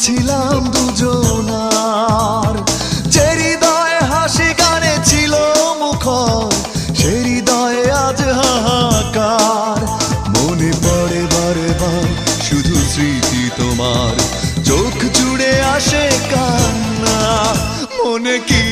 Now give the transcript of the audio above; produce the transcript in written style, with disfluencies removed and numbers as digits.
ছিলাম দুজনার, যে হৃদয়ে হাসি গানে ছিল মুখর, সে হৃদয়ে আজ হাহাকার। মনে পড়ে বারে বার শুধু স্মৃতি তোমার, চোখ জুড়ে আসে কান্না। মনে কি